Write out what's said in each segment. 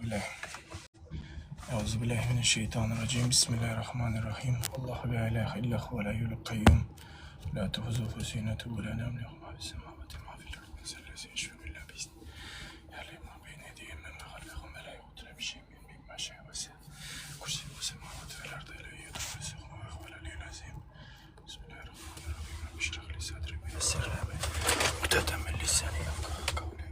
Euzubillahi. Euzubillahimineşşeytanirracim. Bismillahirrahmanirrahim. Allahu la ilahe illa huvel hayyul kayyum. La ta'khuzuhu sinetun ve la nawm. Lahu ma fis semawati ve ma fil ardi. Sellezi yeşfa'u illa bi'izni. Ya'lemu ma beyne yeydihim ve ma halfahum ve la yuhituna bi şey'in min ilmihi ma şa'a ve se'a. Kursiyuhu semawati vel ardi ve la yu'uduhu ve huvel aliyyul azim. Bismillahirrahmanirrahim. Rabbi şrah li sadri ve yessir li amri. Uqdatan min lisani yafqahu qawli.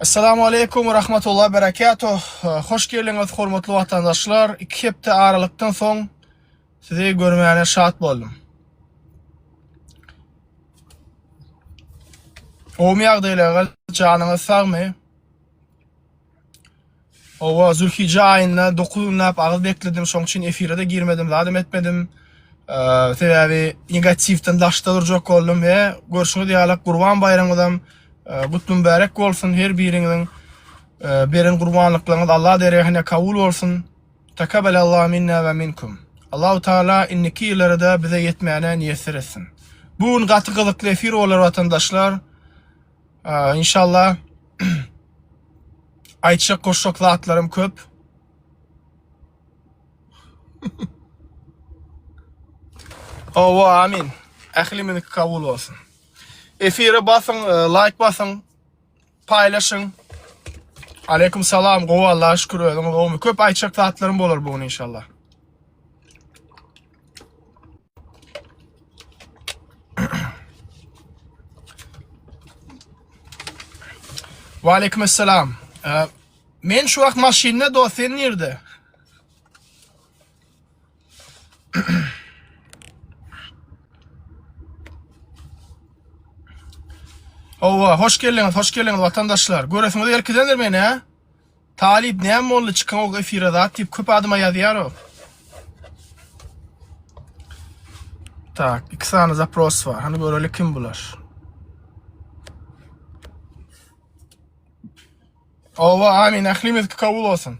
Assalamu alaikum ve rahmetullahi ve berekatuh. Hoş geldiniz hormatly vatandaşlar. 2 hepde aralıktan soň sizi görmegine şat boldum. O ýagdaýlara janyňyz sagmy? Owa Zülhijja aýynda 9 günläp agyz bekledim, şoň üçin efire de girmedim, zadym etmedim. Sebebi negativden daşda durjak boldum we görüşüňiz ýaly Gurban bayramydan Gutlu mübarek bolsun, her biriňiň beren gurbanlyklaryňyz Allah derehine kabul bolsun. Takabbalallahu minna ve minkum. Allahu Teala inniki ýyllarda bize ýetmäne niýet etsin. Bu gaty gyzykly efir bolar vatandaşlar. İnşallah aýtjak goşak zatlarym köp. Amin. Ählimiz kabul bolsun. Efire basın, like basın, paylaşın. Aleyküm salam, gowy Allah'a şükür edin. Köp aýtjak zatlarym bolar bugün inşallah. Wa aleyküm selam. Men şu wagt maşinede do sen nerede? Hoş geldiniz vatandaşlar. Göresiňiz elkidendir meni, ha? Talip näme boldy çykan o efire zat diýip köp adyma ýazýar o. Tak, 2 sany zapros var. Hani görelik kim bular? Amin. Ählimiz kabul bolsun.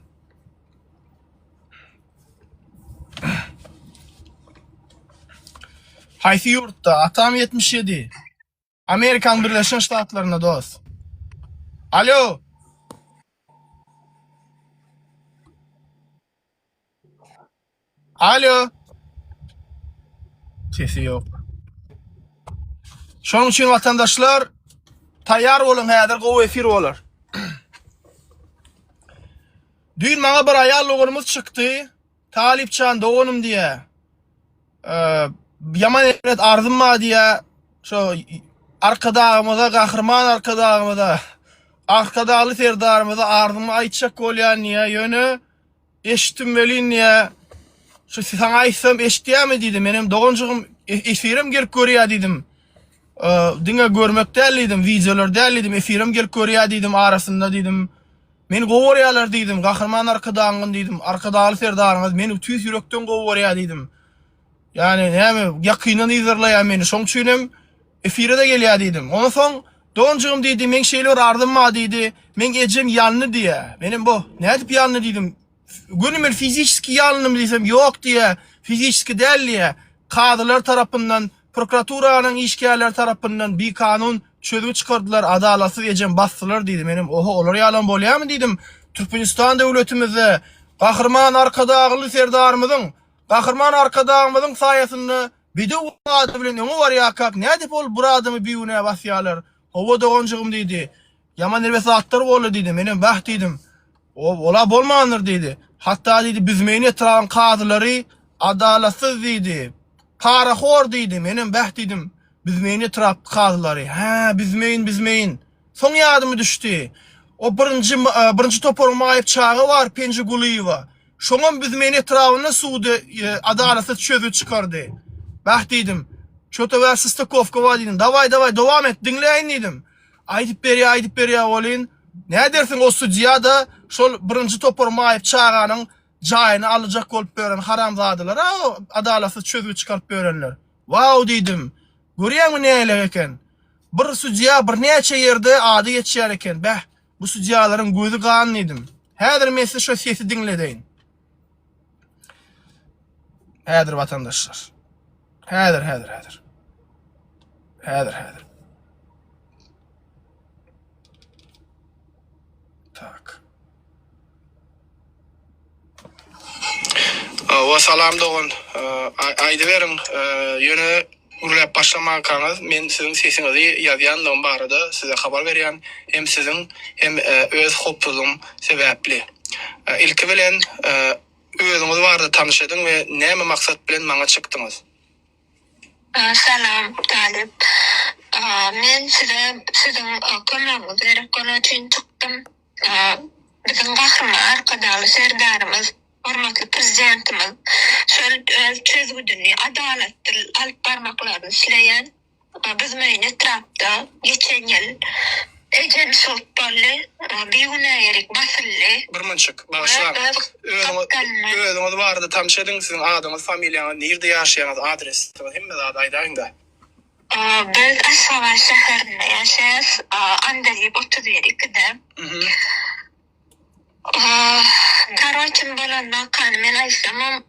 Haýsy ýurtda? Atam 77. Amerikan Birleşen Ştatlarına dost. Alo. Alo. Sesi yok. Şoň üçin vatandaşlar taýýar bolun, häzir gowy efir bolar. Dün maňa bir aýal oglumuz çykdy. Talipçan dogunum diye. Yaman evret arzum ma diye. Şo arkadağımıza, kahraman arkadağlı serdarımıza ardıma aýtjak bolýan niye yönü eşitdim welin niye şu sana aýtsam eşitýärmi diýdim. Menem dogunjugum efirim gelip görýär diýdim. Diňe görmek dälidim, videolar dälidim, efirim gelip görýär diýdim, arasynda diýdim. Men gowurýarlar diýdim, kahraman arkadağın diýdim, arkadağlı serdarymyz meni tüýs ýürekden gowurýar diýdim. Yani näme ýakynan izlerleýär meni, şoň üçin efire de gelýär diýdim. Ondan soň donjugum diýdi, men şeýler ardymma diýdi. Men ejem ýalny diýe. Menim bu. Näde diýip ýalny diýdim. Günümel fiziski ýalnym diýsem ýok diýe. Fiziski däl diýe. Kadylar tarapyndan, prokuraturaň işgärler tarapyndan bir kanun çözüp çykardylar. Adalatsız ejem basdylar diýdi. Menim oho olar ýalan bolýarmy diýdim. Türkmenistan döwletimize gahrman arkadagly serdarymyzyň, gahrman arkadagymyzyň saýasynda bir de o adı bilen öňe var ýakak. Näde bol bu adymy biwine basýarlar. Owa dogunjugum diýdi. Yaman nerwes atlar boldy diýdi. Menem baht diýdim. Ola bolmandyr diýdi. Hatda diýdi biz meni etraň kadylary adalatsız diýdi. Karahor diýdi. Menem baht diýdim. Biz meni etraň kadylary. Ha, biz meyin. Soň ýadymy düşdi. O birinji topor maýyp çağı var, Penji Guliýewa. Şoňam biz meni etraňyna suwdy adalatsız çözüp çykardy. Baht diýdim. Çöte ve Sistakovka var diýdim. Davay dowam et, dinleýin diýdim. Aýdyp berýär bolyn. Näde dersiň o sudýa da şol birinji topor maýyp çağanyň jaýyny aljak bolup beren haramzadylar, adalatsız çözüp çykaryp berenler. Wow diýdim. Görýärmi näle eken? Bir sudýa bir näçe ýerde ady geçýär eken. Bäh, bu sudýalaryň gözi gan diýdim. Häzir men size şo sesi dinledeýin. Häzir vatandaşlar. Häzir. Tak. O salam dogun. Aydy berin. Ýöne gurulap başlamaňyz. Men siziň sesiňizi ýazýandan barada size habar berýän. Hem siziň hem öz hopuzum sebäpli. İlki bilen özüňiz barada tanışadyň we näme maksat bilen maňa çykdyňyz? Salam Talip. Men sizin konuğunuzu verip konu için çıktım. Bizim gahrymar arkadaşlar serdarymız, hormatly prezidentimiz şöyle çözgüdüni adaletli alyp barmaklaryny işleýän bizim etrapda geçen ýyl ejem sultanly biýunaýerik basylly Bir mınçık başlan. Özüňiz barada tanışadyň, siziň adyňyz, familiýaňyz, nerede ýaşaýaňyz, adres, hemme zat aýdaýynda. Biz Aşgabat şäherinde ýaşaýas, Andalip 32-de. Karoçym bolandan kan men aýsamam.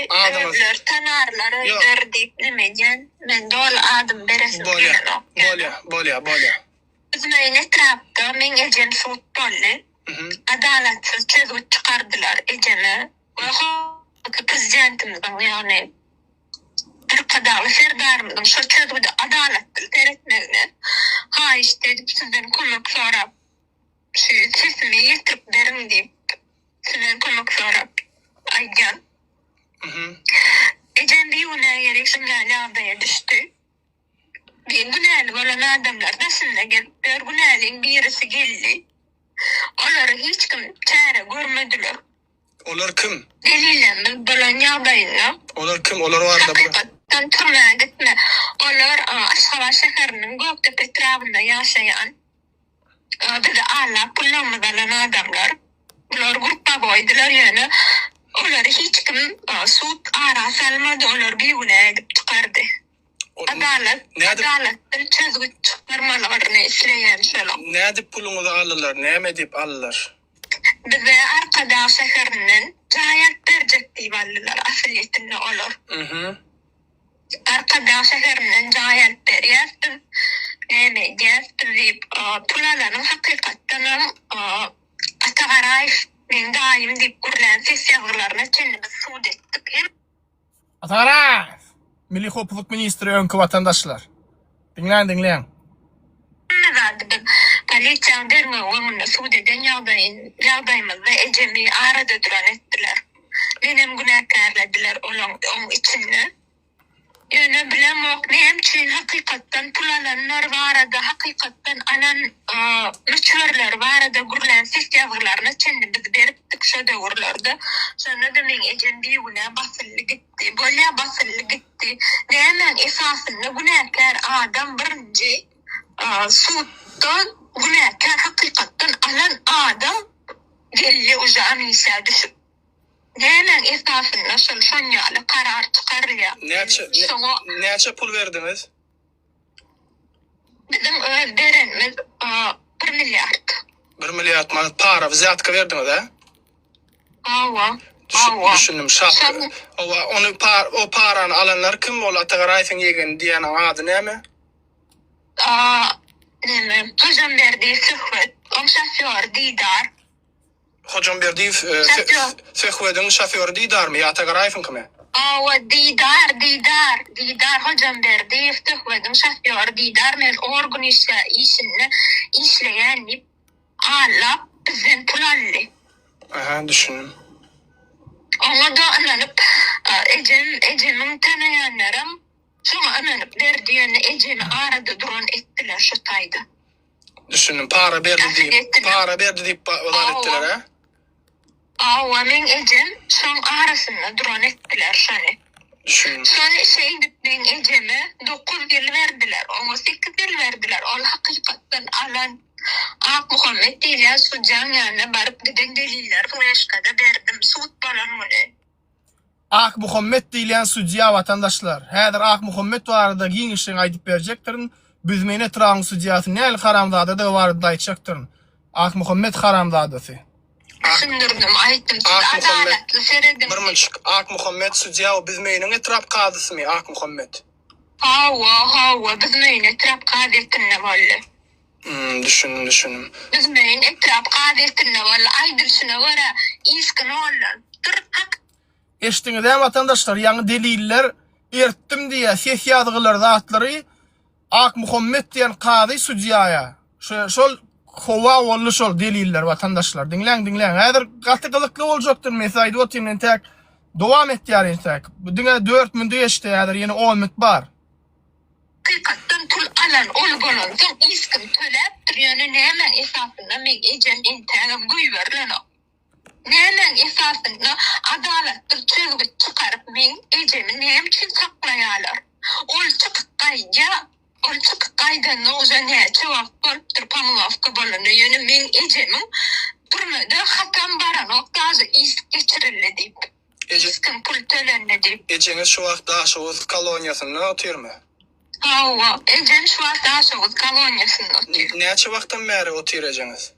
Adamlar tanarlar öýder diýip nimejen men dol adam beresim. Bolýa. Bizim etrapda men ejem sultanly adalatsiz çözüp çykardylar ejemi. Prezidentimiziň ýagny arkadaşlar serdarymyzyň şu çözüpde adaletli teretmegine haýyş edip sizden kömek sorap sesimi ýetirip berin diýip sizden kömek sorap aýdýan. Ejem biýunaýerik şundaly agdaýa düşdi. Bir günäli bolan adamlar da şunda gelip bir günäliň birisi geldi. Olary hiç kim çäre görmediler. Olar kim? Delillenmek bolan ýagdaýyna. Olar kim? Olar barda bu. Hakykatdan turmaya gitme. Olar Aşgabat şäheriniň Göktepe etrafynda ýaşaýan bizi ala pullamyz alan adamlar. Bular gruppa boýdylar ýöne. Olary hiç kim sud ara salmady, olar biýunaýa gidip çykardy. Adaletli çözgüt çykarmalaryny işleýän şolar. Näde puluňyzy aldylar, näme diýip aldylar? Bize arkadaş şäherinden jaýat berjek diýip aldylar, asylyetinde olar. Arkadaş şäherinden jaýat berýärdim. Näme diýip diýip pulalaryň hakykatdan Atagaraýew men daýym diýip gurlan ses ýazgylaryna çenli biz suud etdik. Atagaraýew, Milli Hopuzluk Ministri öňkü watandaşlar. Dinleň. Polisiýa derme oňunda suud eden ýagdaýymyzda ejemi arada duran etdiler. Menem günäkärlediler oň içinde. Ýöne bilemok näme üçin hakykatdan pulalanlar barada hakykatdan alan müçwerler barada gurlan ses ýazgylaryna çenli biz beripdik şo döwürlerde. Şonda da men ejem biýuna basylly gitdi. Bolýa basylly gitdi. Näme esasynda günäkär adam birinji suuddan günäkär hakykatdan alan adam geldi uza amisa düşüp. Näme esasynda şonýaly karar çykarýar. Näçe pul berdiňiz? Bizim berenimiz 1 milliard. 1 milliard manat para wzatka berdiňiz, ha? Awa. Düşündüm, şart. O parany alanlar kim? Ol Atagaraýewiň ýegen diýeniň ady näme? Hojamberdiýew Söhbet, on şoför Didar. Hojamberdiýew Söhbetiň şoföri Didarmy? Atagaraýewiň kimi? Didar Hojamberdiýew Söhbetiň şoföri Didar men organ işini işleýän diýip alap bizden pul aldy. Düşündüm. Ona da anlanıp ejemiň tanaýanlarym şoňa anlanıp berdiýeni ejemi arada duran etdiler şu taýda. Düşündüm. Para berdi diýip olar etdiler, ha? Awa men ejem şoň arasynda duran etdiler şony. Düşündüm. Şony men ejeme 9 ýyl berdiler, oňa 8 ýyl berdiler. Ol hakykatdan alan Ak Muhammed diýilýän sujan ýanyna baryp giden deliller flashkada berdim. Suud bolan muny. Ak Muhammed diýilýän sudya watandaşlar. Häzir Ak Muhammed barada giňişiň aýdyp berjekdirin. Biz meni Traň sudyasy näl haramzada da barada aýtjakdyrin. Ak Muhammed haramzadasy. Düşündirdim, aýtdym. Adaletli seredim. Bir mınçyk. Ak Muhammed sudya biz meniň etrap kadysymy Ak Muhammed. Hawa, biz meni etrap kadysyna boldy. Düşündüm. Biz men etrap kadysyna bolla aýdyrsyna görä iskin ollan. Hak eşdiňiz hem vatandaşlar ýaňy deliller ertdim diýe ses ýazgylar zatlary Ak Muhammed diýen qady sudiýaýa. Şol howa bolly şol deliller vatandaşlar. Dinleň. Häzir gaty gyzykly boljakdyr. Mesaýdy otymdan tek dowam etýär ensek. Bu diňe 4 minut geçdi, häzir ýene 10 minut bar. Hakikaten pul alan ol bolandan iskim töläp durýany näme esasynda men ejem internam goýberleno. Näme esasynda adalatly çözgüt çykaryp men ejemi näme üçin saklaýarlar? Ol çıkıqaydan oza näçe wagt bolupdyr panovka bolany. Ýöne men ejemi turmada hatam baran oktazy isk geçirildi diýip. Iskim pul tölendi diýip. Ejeňiz şu wagtda Aşoğuz koloniýasyna otyrmy? Hawa, ejem şu wagtda Aşoğuz koloniýasyna otyr. Näçe wagtdan bäri otyr ejeňiz?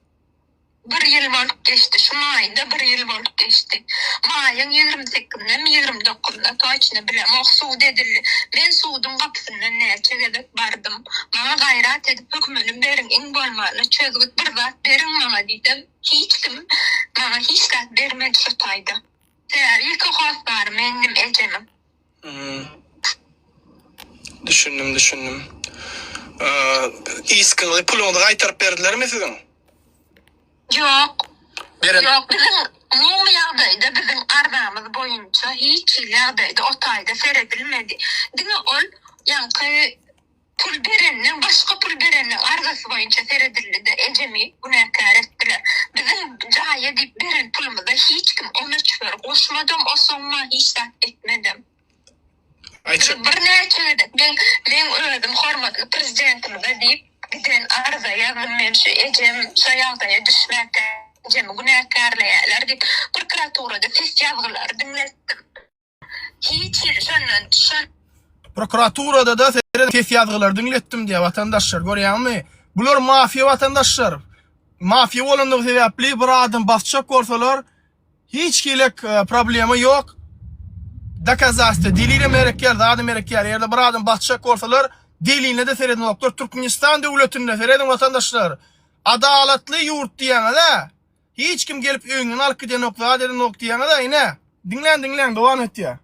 1 ýyl bolup geçdi. Şu maýda 1 ýyl bolup geçdi. Maýyň 28-nä 29-na toýçyny bilem. Oksuw dedildi. Men suwdun gapysyndan näçe gezek bardym. Maňa gaýrat edip hökmüni beriň iň bolmaly çözgüt bir zat beriň maňa diýdim. Hiç kim maňa hiç zat bermedi şu taýda. Sen ilki hostar menim ejemim. Düşündüm. Iskynly puluňy gaýtaryp berdilermi siziň? Yok. Beren. Yok, bizim umumi ýagdaýda bizim ardamyz boýunça hiç ýagdaýda o taýda seredilmedi. Diňe ol ýanky pul berenler, başga pul berenler argasy boýunça seredildi de ejemi günäkär etdiler. Bizim jaýa diýip beren pulymyza hiç kim ona çöwer goşmadym, o soňma hiç zat etmedim. Aýça. Bir näçe ben özüm hormatly prezidentimde diýip giden arza ýazgym men şu ejem şu ýagdaýa düşmäkde ejemi günäkärleýärler diýip prokuraturada ses ýazgylary dinletdim. Hiç şondan Prokuraturada da ses ýazgylar dinletdim diýe vatandaşlar görýärmi? Bular mafiya vatandaşlar. Mafiya bolandygy sebäpli bir adam basçak gorsalar hiç kelek problemi ýok. Dokazasty, delile merekler, adam merekler. Ýerde bir adam basçak gorsalar deliline de seredin doktor Türkmenistan döwletinde seredin vatandaşlar. Adalatly ýurt diýene hiç kim gelip öňüne alyp giden nokta deden nokta diýene de ine. Dinlen dowam etdi.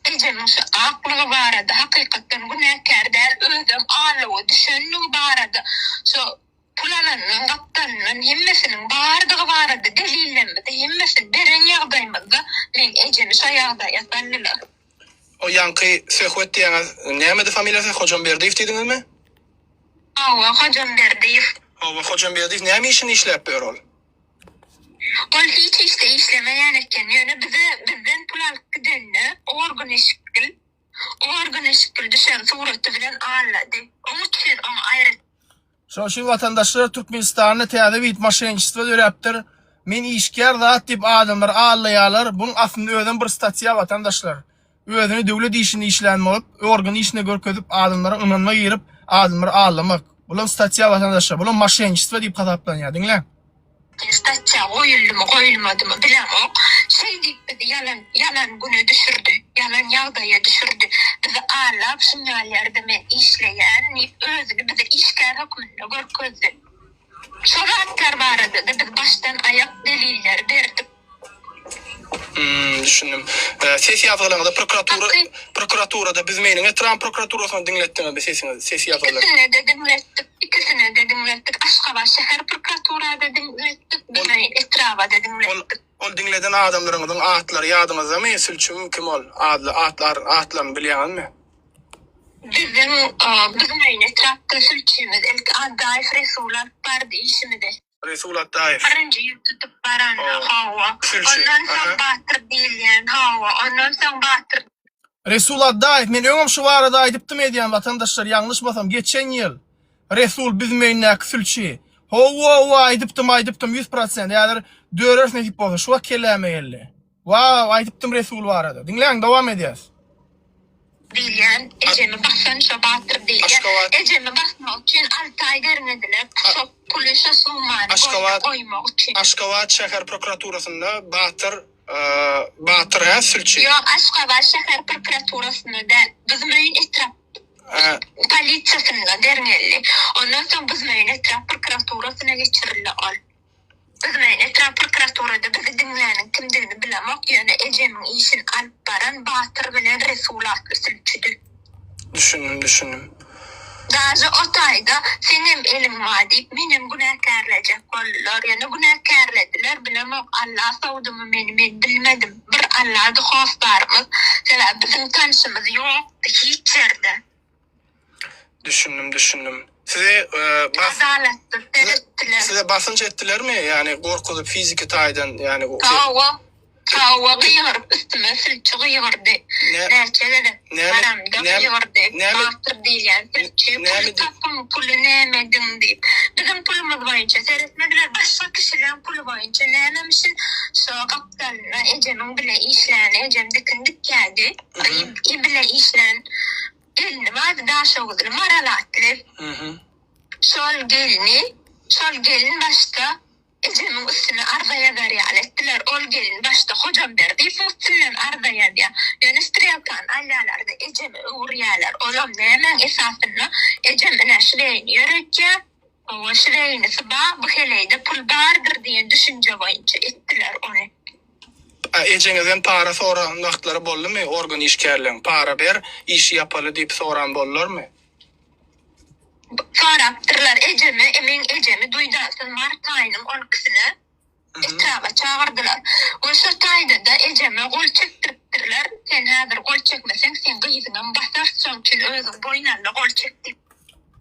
Ejemin şu aklygy barada hakykatdan günäkär däl özüm alawy düşünýüň barada şu pulananyň gapdanyň hemmesiniň bardygy barada delillenmedi hemmesini beren ýagdaýymyzda men ejemi şu ýagdaýa sandylar. O ýanky söhbet diýeniz näme de familiýasy Hojanberdiýew diýdiňizmi? Hawa Hojanberdiýew. Hawa Hojanberdiýew näme işini işläp ber ol? Ol hiç işte işlemeyen eken. Yani bizden pul alıp gidenle organ eşkil düşen suratı bilen ağırladı. Onu için onu ayrı. Şu vatandaşlar Türkmenistan'da täze bit maşençistva döräpdir. Men işgär zat diýip adamlar ağırlaýarlar. Bunun aslında özüň bir statiýa vatandaşlar. Özüni döwlet işini işlenmep, organ işine görkezip adamlara ynanma girip adamları ağırlamak. Bulan statiýa vatandaşlar. Bulan maşençistva diýip hasaplanýar. Dinle. Statça koyulmadı mı bilemem. Şey deyip bizi yalan güne düşürdü. Yalan ýagdaýa düşürdü. Bizi ağırlap şunyalarda men işleyen özünü bizi işgär hökmünde görkezdi. Soratlar barada da biz baştan ayak deliller berdik. Düşündüm. Ses ýazgylaryňda prokuraturada biz meniň Trump prokuraturasyny dinletdiňiz ses ýazgylary. İkisine de dinletdik. Aşgabat şäher prokuraturada dinletdik. Bilen Etrabada dinletdik. Ol dinleden adamlaryňyň atlary ýadyňyzda sülçüm kim ol? Atlaryny bilýänmi? Bizim Etrabda sülçümiz ilk Addaýew Resulat bardy işimide. Resulat Daýew. Birinji ýyl tutup baran Hawa. Ondan soň Batyr diýilýän Hawa. Ondan soň Batyr. Resulat Daýew men öňüm şu barada aýdypdym edýän vatandaşlar ýalňyşmasam geçen ýyl Resul bizim meýnäki sülçi. Hawa aýdypdym 100%. Ýa-da dörer nädip bolsa şu keleme geldi. Wow aýdypdym Resul barada. Dinleň dowam edýäs. Diýilýän ejemi basan şu Batyr diýilýän. Ejemi basmak üçin 6 aý gernediler. Polisa suwmany goýmak üçin. Aşgabat şäher prokuraturasynda Batyr sülçi. Ýok, Aşgabat şäher prokuraturasynda bizim öýün etrap polisiýasynda dernelli. Ondan soň bizim öýün etrap prokuraturasyna geçirildi ol. Bizim öýün etrap prokuraturada bizi dinläniň kimdigini bilemek ýöne ejemin Daja o tayda senem elim var deyip menem günahkarlayacak bollar. Yani günahkarladılar. Bilemok Allah savdumu men bilmedim. Bir Allah'da hoslarımız. Sebep bizim tanışımız yoktu hiç yerde. Düşündüm. Size Adaletsiz terettiler. size basınç ettiler mi? Yani korkulup fiziki taydan yani o Kava gıyırıp üstüme sülçü gıyırdı. Nerçede de haramda gıyırdı. Bastır değil yani. Sülçü pulu tapım pulu nemedin deyip. Bizim pulumuz boyunca seyretmediler. Başka kişilerin pulu boyunca nememişsin. Sonra kaptalına Ecem'in bile işlerini Ecem dikindik geldi. İbile işlen. Gelini vardı daha şoğudur. Maralatlı. Sol gelin başta Ecem'in üstüne ardaya veriyal ettiler. Ol gelin başta hocam derdi. Üstünden ardaya diye. Yani strelkan allalarda Ecem'i uğrayalar. Olam ne hemen esasında Ecem'ine şireyni yürütce o şireyni sabah bu heleyde pul vardır diye düşünce boyunca ettiler onu. Eceňizden para soran wagtlary boldymy? Organ işgärleň para ber, iş yapaly diýip soran bollarmy? Soraptırlar Ecem'i duydansın Martay'nın olkısını etraba çağırdılar. O şartayda da Ecem'e gol çektirttirler. Sen hazır gol çekmesen sen gıyızından basarsın ki özün boynanda gol çektir.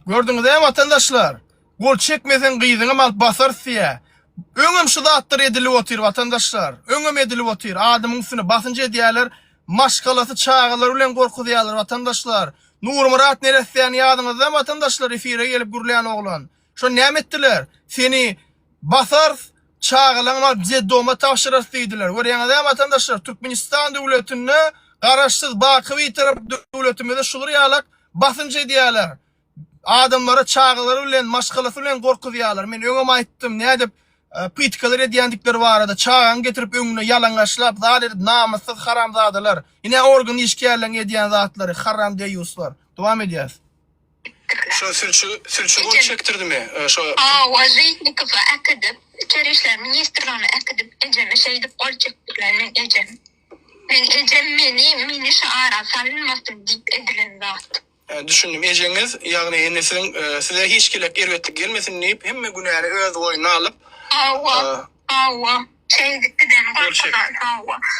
Gördüňiz hem vatandaşlar? Gol çekmesen gyýzyňa mal basar siýe. Öňüm şu zatlar edilip otyr vatandaşlar. Öňüm edilip otyr. Adamyň üstüne basınç edýärler. Maşgalasy çağılar bilen gorkudýarlar vatandaşlar. Nur Murat neresiýän ýadyňyzda vatandaşlar efire gelip gürleýän oglan. Şo näme etdiler? Seni basar çağılaňa bize doma tapşyrar diýdiler. Görýäňiz vatandaşlar Türkmenistan döwletine garaşsyz bakywy tarap döwletimize şular ýalak basınç edýärler. Adamlara çağılar bilen maşgalasy bilen gorkudýarlar. Men öňe aýtdym nädip pıtkalar edýändikleri barada çağan getirip öňüne ýalaňaşlap zalir namussuz haramzadalar. Ine organ işgärleň edýän zatlary haram diýýuslar. Dowam edýäs. Şo sülçü gol çektirdimi? Şo Wazirlikova akadip, İçeri İşler Ministrliğine akadip Ecem'e şeydip gol çektirler men Ecem meni şaara salınmasın diýip edilen zat. Düşündüm ejeňiz ýagny enesiň size hiç kelek erwetlik gelmesin diýip hemme günäri öz boýuna alyp Şeydikden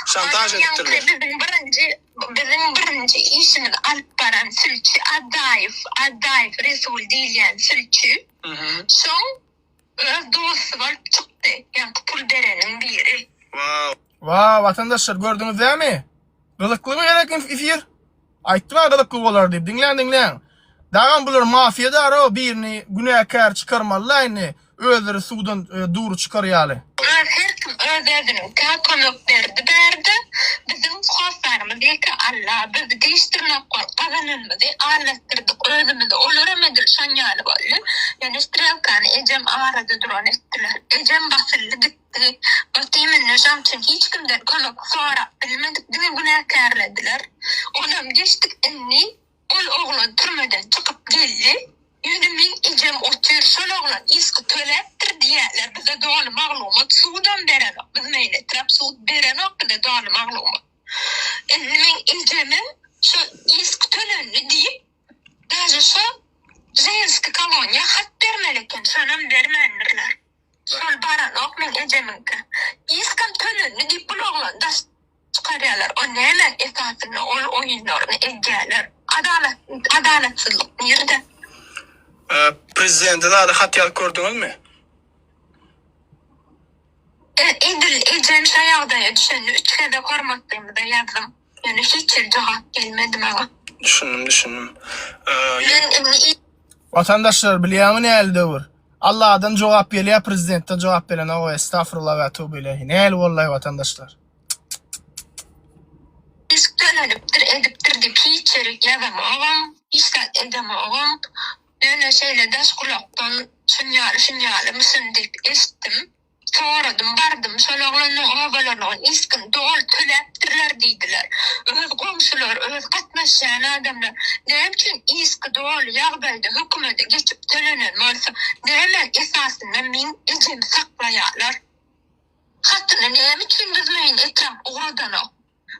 şantaj ettirler. Bizim birinci işimiz alıp baran sülçü Adayf Resul diýen sülçü. Son öz dostu var çıktı. Yani pul berenin biri. Vatandaşlar gördünüz mi? Gılıklı mı gerek efir? Aýtdylar gılıklı bolar diýip. Dinleň. Dagan bular mafiýadar o birini günäkär çykarmalyny özleri suwdan duru çykarýaly. Her kim özlerinin kakonok berdi. Bizim hoslarımız eki Allah bizi değiştirmek kazanılmadı. Ağırlaştırdık özümüzü. Olara medil şanyalı bolly. Yani strelkanı Ecem aradı duran ettiler. Ecem basıldı gitti. Batıyımın nişan için hiç kimden konuk sonra bilmedik. Dini günahkarladılar. Onam geçtik inni. Oğlan türmeden çıkıp geldi. Yönümün Ecem otur şol oğlan iski tölettir diýerler. Bize doğalı maglumat sudan beren ok. Biz meyle trap suud beren ok bize doğalı maglumat. Yönümün Ecem'in şu iski tölenli diýip daja şu jenski kolonya hat bermeleken şonam bermenirler. Şol baran ok men Ecem'inki. İskam tölenli diýip bu oğlan da çıkarýarlar. O näme esasyny ol oýunlaryny edýärler. Adaletsizlik ýerde. Prezidente da hat ýazyp gördüňizmi? Ecem şaýagda düşeni 3 kere hormatlaýmyda ýazdym. Yani hiç cevap gelmedi maga. Düşündüm. Vatandaşlar bilýärmi näli döwür? Allah'dan cevap gelýär, prezidentden cevap beren o estağfurullah ve tövbe ilahi. Näli wallahi vatandaşlar. Ediptir deyip hiç çeyrek yazamağım, hiç edemağım. Öyle şeyle ders kulaktan şunyalı mısın deyip estim. Soradım, bardım, şolağlanın havalarının iskin doğal töleptirler deydiler. Öz komşular, öz katnaşyan adamlar. Neyim için iski doğal yağbayda hükümete geçip tölenen varsa neyim esasında min Ecem saklayarlar. Hattını neyim için bizmeyin etraf uğradan o.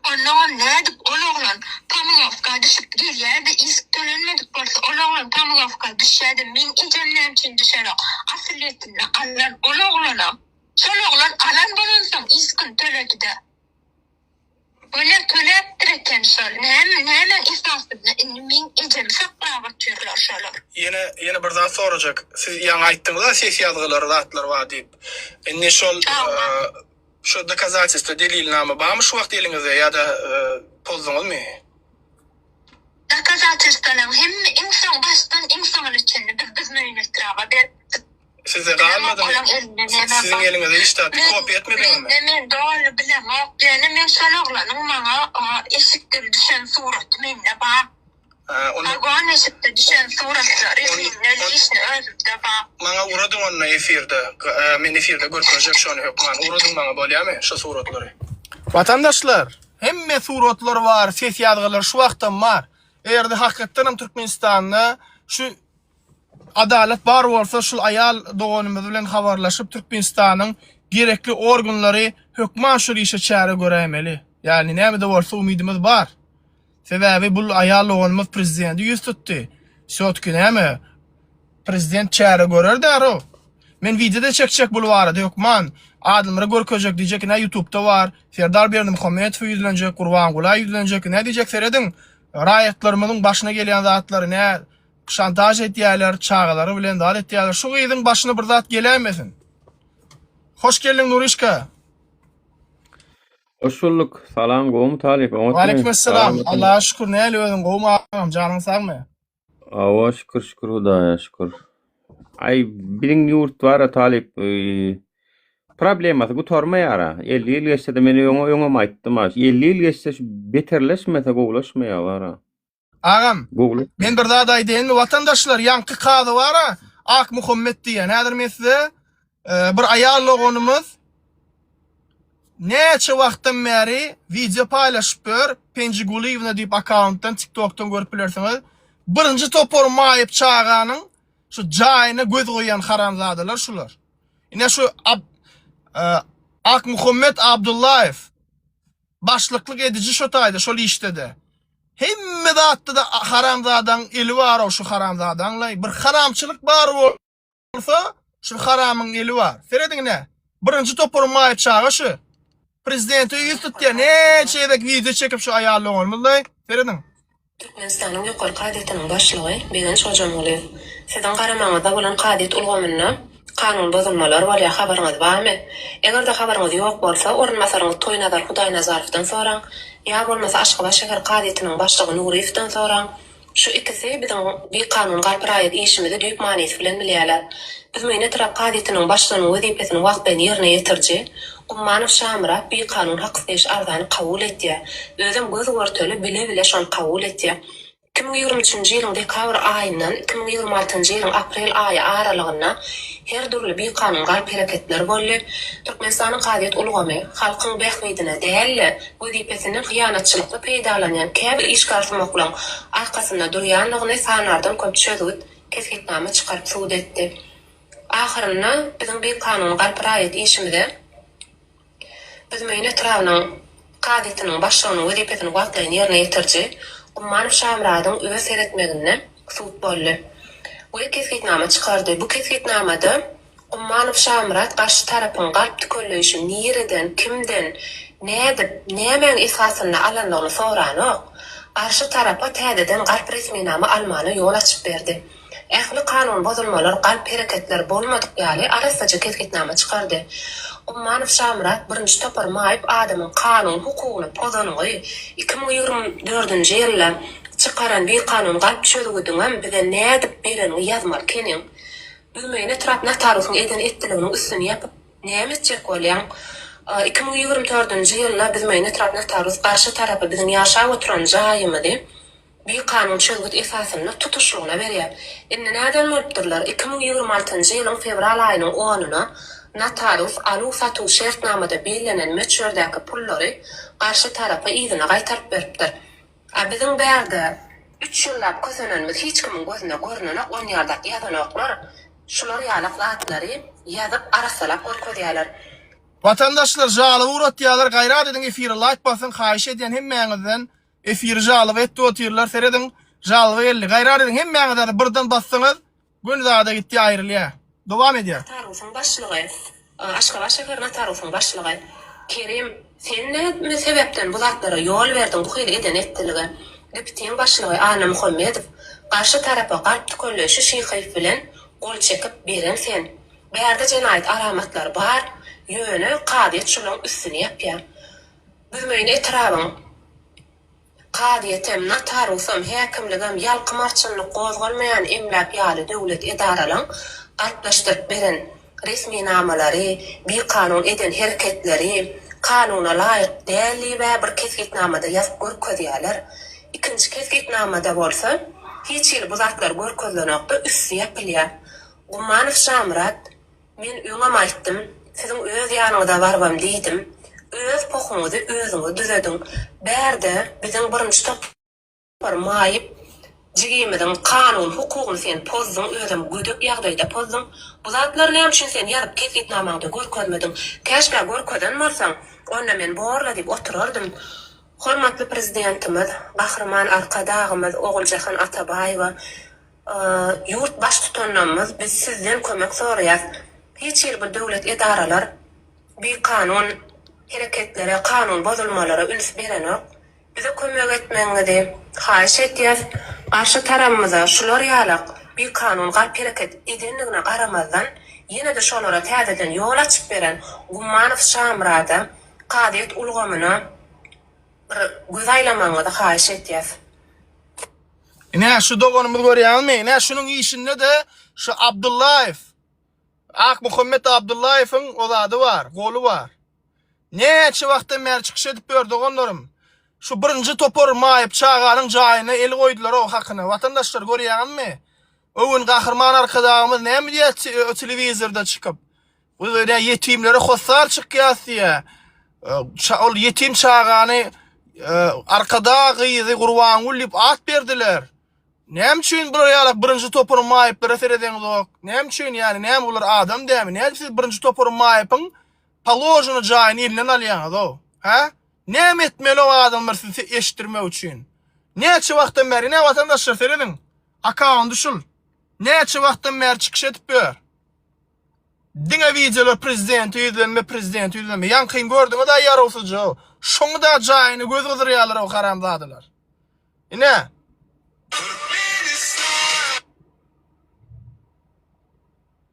Allah'ım ne edip oğlan Pamulovka düşüp gelýärdi, isk tölenmedik bolsa olaglan tamgafka düşýärdi. Men ejemden üçin düşer. Asliyetinde alan olaglana. Şolaglan alan bolansam iskin töledide. Böyle töletdirken şol. Näme esasında men ejem saklap atýarlar şolar. Yine bir zat soracak. Siz ýa-ni aýtdyňyz, sesiýadgylar zatlar var diýip. Indi şol şu doказательство delilname barmy şu wagt eliňizde ýa-da pozduňyzmy? Doказательстволар hem insan baştan insanın içinde biz münetrava bir Size kalmadı mı? Sizin elinize hiç de kopya etmediniz mi? Men doğru bilemem. Yani men şalaglanım bana eşikten düşen surat minne bak. Agan eşikte düşen suratlar minne işini özümde bak. Bana uğradın onunla efirde. Men efirde görközecek şonu yok. Uğradın bana böyle mi? Şu suratları. Vatandaşlar, hemme suratlar var, ses yadgılar şu vaktan var. Eğer de hakikaten Türkmenistan'da şu adalet bar bolsa şu ayal doğanımız bilen habarlaşıp Türkmenistan'ın gerekli organları hökman şu işe çare göremeli. Yani näme de bolsa umidimiz bar. Sebebi bu ayal doğanımız prezidenti yüz tuttu. Sötkü näme? Prezident çare görer dero. Men videoda çekecek bul var hökman. Adamlara görkezek diyecek ne YouTube'da var. Serdar Berdimuhamedov yüzlenecek, Kurban Gulay yüzlenecek. Ne diyecek seredin? Rayetlerimizin başına gelen zatları ne? Şantaj etýärler, çağaları bilen dal etýärler. Şu gyzyň başyna bir zat gelenmesin. Hoş geldin Nurişka. Hoş bulduk. Salam gowum Talip. Aleykümselam. Allah'a şükür. Näle özüň gowum agam, janyň sagmy? Awa şükür Hudaýa şükür. Ay biliň ýurt bar Talip. Problemasy gutarmaýara. 50 ýyl geçse de meni öňe aýtdym. 50 ýyl geçse beterleşmese gowlaşmaýar. Agam, men bir zat aýdym, vatandaşlar ýanky kady bar, Ak Muhammed diýen. Häzir men size bir ayal logonumuz neçe wagtdan beri video paylaşyp ber, Penji Guliyevna diýip akkauntdan TikTok'tan görüp bilersiňiz. Birinji topor maýyp çağanyň şu jaýyna göz goýan haramzadalar şular. Ine şu Ak Muhammed Abdullayev başlyklyk edici şu taýda, şol iştede. Hemme zatda da haramzadan eli var o şu haramzadanla. Bir haramçılık bar bolsa şu haramın eli var. Seredin ne? Birinci topor maýyp çağa şu. Prezidenti yüz tutýar. Neçe edek video çekip şu ayarlı olmaly. Seredin. Türkmenistan'ın ýokary kadetynyň başlygy Begen Şojamoğlu. Sizin garamaňyzda bolan kadet ulgamyna kanun bozulmalar bolýar, habaryňyz barmy? Eger de habaryňyz ýok bolsa, orunmasaryňyz Toýnazar Hudaýnazarowdan soraň, ýa bolmasa Aşgabat şäher kadetynyň başlygy Nuriýewden soraň. Şu ikisi biziň bir kanun garpyraýat işimizi düýp manysy bilen bilýärler. Biz meňne tarap kadetynyň başlygynyň wezipesini wagtdan ýerine ýetirji. Ummanow Şamra bir kanun hakykysy arzany kabul etdi. Özüm göz görteli bile şonu kabul etdi. 2023-nji ýylyň dekabr aýyndan 2026-njy ýylyň aprel aýy aralygyna her dürli bir kanun garp hereketler boldy. Türkmenistanyň kadet ulgamy halkyň behwidine däl, wezipesini hyýanatçylykla peýdalanýan käbi iş garpymaklan arkasynda durýanlygyny sanardan köp çözüp kesgitname çykaryp suwd etdi. Ahyrynda biziň bir kanun garpyraýat işimizde biz meňne trawynyň kadetynyň başlygynyň wezipesini wagtdan ýerine ýetirji. Ummanow Şamradyň öz seretmegine suwd boldy. Bu kesgitname çykardy. Bu kesgitnamada Ummanow Şamrat garşy tarapyň garp tükelleýişi nireden, kimden, näme esasynda alanlygyny sorany. Garşy tarapa täzeden garp resminame almany ýol açyp berdi. Ähli kanun bozulmalar, garp hereketler bolmadyk ýaly arasaja kesgitname çykardy. Ummanow Şamrat birinji topar maýyp adamyň kanun hukugyny pozanyny 2024-nji ýylda çykaran bir kanun garp çözügidiňem bize nädip bereni ýazmaly kenin. Biz meňne tarap natarysyň eden etdiliginiň üstüne ýapyp näme etjek bolýan? 2024-nji ýylda biz meňne tarap natarys garşy tarapy biziň ýaşap oturan jaýymyzy bir kanun çözgüt esasynda tutuşlugyna berýär. Indi näden bolupdyrlar? 2026-njy ýylyň fevral aýynyň 10-na Natarus alu-satu şertnamada belirlenen meçhurdaki pullary garşy tarapa izine gaýtaryp beripdir. Biziň bärde 3 ýyllap kösenenimiz hiç kimin gözüne görünenek 10 ýardak ýazanoklar, şular ýalak zatlary ýazyp arasalap görkezýärler. Vatandaşlar jaly uğratýarlar, gaýrat ediň efire like basyn, haýyş edýän hemmeňizden efir jalyp etdi oturlar seredin jalyp geldi. Gayrar edin hemmeňize de birden bassaňyz gün zada gitdi aýrylýar. Dowam edýär. Tarusyň başlygy, Aşgabat şäherine tarusyň başlygy. Kerim, sen ne sebepden bu zatlara ýol berdiň bu hyly eden etdiligi? Deputiň başlygy Ana Muhammedow garşy tarapa galp tükönleşi şyhyf bilen gol çekip beren sen. Berde jenaýat aramatlar bar, ýöne qadyet şolaň üstüne ýapýar. Büzmeýin etrabyň qadiyetem natarusam häkimligim ýalqymarçylyk gozgalmaýan emlak ýaly döwlet edaralaryň alplaşdyryp beren resmi namalary, bir kanun eden hereketleri, kanuna laýyk däli we bir kesgitnamada ýazyp görkezýärler. İkinji kesgitnamada bolsa, hiç ýyl bu zatlar görkezlenokda üstü ýapylýar. Gumanow Şamrat, men öňem aýtdym, siziň öz ýanyňyzda barbam diýdim. Öz pohuňyzy özüňiz düzedin. Berde biziň birinji topar maýyp jigimizin kanun hukugyny sen pozdyň, özüm güdük ýagdaýda pozdyň. Bu zatlar näme üçin sen ýaryp kesgitnamada görkezmedin? Käşke görkezen bolsaň, onda men borla diýip oturardym. Hormatly prezidentimiz, Gahrman Arkadağymyz Oguljahan Atabaýewa, ýurt baş tutanlarymyz, biz sizden kömek soraýas. Hiç ýyl bu döwlet edaralar bir kanun hereketlere, kanun bozulmalara üns berenok, bize kömek etmeňizi haýyş etýäs. Garşy taramyza şular ýalyk bir kanun galp hereket edenligine garamazdan ýene de şolara täzeden ýol açyp beren Gumanow Şamrada qadyet ulgamyna bir güzaýlamaňyzy haýyş etýäs. Ne şu dogonumuz görýärmi? Ne şunun işinde de şu Abdullayev, Ak Muhammed Abdullayewiň ozady bar, golu bar. Neçe wagtdan beri çykyş edip berdi ogonlarym. Şu birinji topor maýyp çağanyň jaýyna el goýdular o hakyna. Watandaşlar görýärmi? Öwün Gahrman Arkadağymyz näme diýär telewizorda çykyp? Bu ýa ýetimlere hossar çykýasy. Ol ýetim çağany arkada gyzy gurban ulyp at berdiler. Näme üçin bular ýalyk birinji topor maýyp referendiňok? Näme üçin ýani näme bular adam dämi? Näme siz birinji topor maýypyň palojyny jaýyny elinden alýaňyz o? Ha? Näme etmeli o adamlar sizi eşitdirmek üçin? Neçe wagtdan beri ne watandaşlar seredin? Akaň düşül. Neçe wagtdan beri çykyş edip ber. Diňe videolar prezident ýüzlenme, prezident ýüzlenme. Ýankyň gördüňiz da ýarowsyjy o. Şoňa da jaýyny göz gyzyrýarlar o haramzadylar. Ne?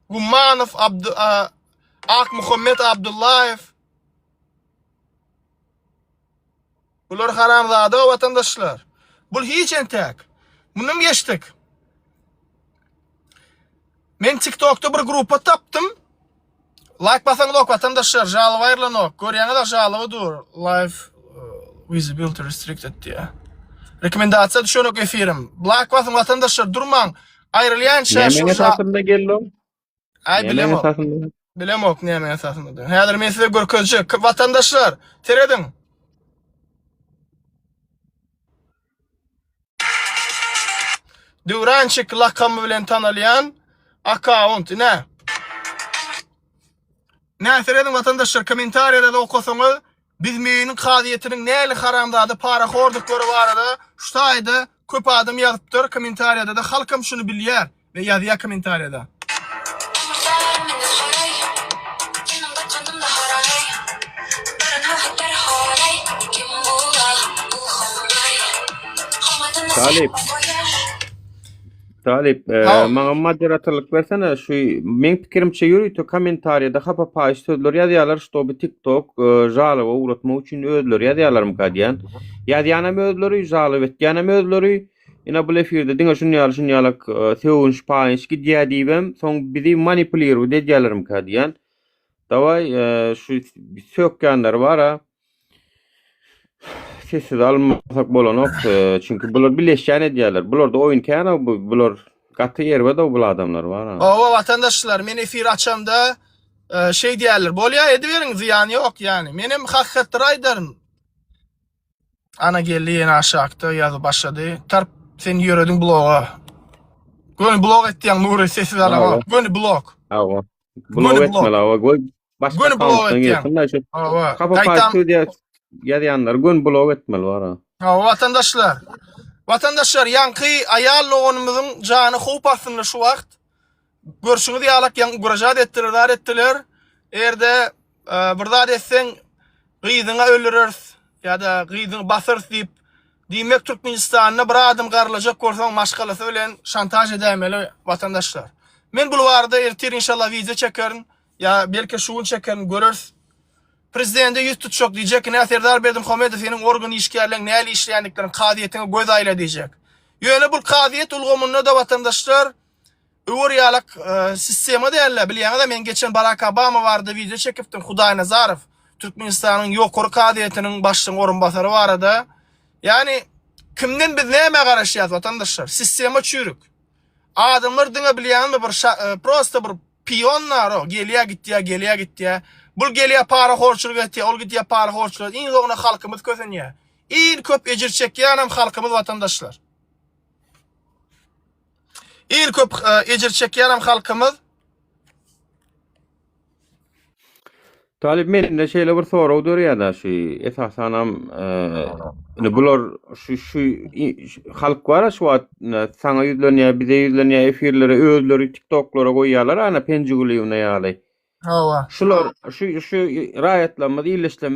Gumanow Ak Muhammed Abdullayew. Bular haramzada watandaşlar. Bul hiç entek. Bunum geçtik. Men TikTok'ta bir grupa tapdım. Like basaňyz ok watandaşlar, jalyp aýrylanok. Görýäňiz jalyp dur. Live visibility restricted diye. Rekomendasiýa düşenok efirim. Like basaň watandaşlar durmaň. Aýrylýança şu Näme esasında geldi o? Ay Näme bilemok. esasında? Bilemok näme esasında. Häzir men size görkezjek. Watandaşlar, teredin. Durançyk lakamy bilen tanalýan account ne? Näseredin watandaşlar kommentariýada okusaňyz, biz meýiniň qadiýetiniň näli haramzady paraxordykları barada şu taýda köp adam ýazypdyr kommentariýada da halkam şunu bilýär we ýazýar kommentariýada. Talip, maňa moderatorlyk bersene, şu men pikirimçe ýürüýdi kommentariýada hapa paýş sözler ýazýarlar, şoby TikTok jalyp uğratmak üçin özleri ýazýarlarmy kadýan. Ýazýanam özleri jalyp etýänam özleri. Ina bu efirde diňe şunýalyk sewünç paýyş gidýär diýbem, soň bizi manipuliýar edýärlermi kadýan. Daway şu sökýänler bara. Sessiz almasak bolanok, çünkü bular bileşýän edýärler. Bular da oýun käna, bular gaty ýerde da bu adamlar bar. O watandaşlar, men efir açamda şey diýerler, bolýa ediberiň, ziýany ýok ýani. Menim hakykatly aýdarym. Ana geldi ýene aşakda ýazyp başlady. Tarp sen ýörediň bloga. Gönü blog etdiň Nuri sessiz alama. Gönü blog. Awa. Blog etmeli awa. Başga blog etdiň. Awa. Ýazýanlar gün blog etmeli bar. Vatandaşlar. Vatandaşlar yankı ayal loğunumuzun canı hoop aslında şu vakt. Görüşünü diyalak gurajat ettiler. Erde burada desen gıydına öldürürüz ya da gıydını basırız deyip demek Türkmenistan'ına bir adım garılacak korsan maşgalası bilen şantaj edemeli vatandaşlar. Men bulvarda ertir inşallah vize çekerin ya belki şuun çekerin görürüz. Prezidente yüz tutuşok diyecek ki Serdar Berdimuhamedov senin organ işgärleň näli işleýändiklerini kadiyetine göz aýla diyecek. Ýöne bu kadiyet ulgamyny da vatandaşlar öwrýalak sistema diýerler. Bilýäňiz men geçen Barack Obama bardy video çekipdim Hudaý Nazarov. Türkmenistanyň ýokary kadiyetiniň başlygy orunbasary barada. Yani kimden biz näme garaşýas vatandaşlar? Sistema çürük. Adamlar diňe bilýänmi bir prosta bir pionlar o gelýär gitdiýär. Bul gelýär para horçuluk etýär, ol gitýär para horçuluk. Iň zoguna halkymyz kösenýär. İl köp ejir çekýän hem halkymyz vatandaşlar. İl köp ejir çekýän hem halkymyz. Talip men de şeýle bir soraw dörýär-de şu esasanam bular şu halk var şu sana ýüzlenýär, bize ýüzlenýär efirlere, özleri TikTok'lara goýýarlar, ana penjiguli ýaly. Hawa. Şular şu raýatlanma, iýleşlenme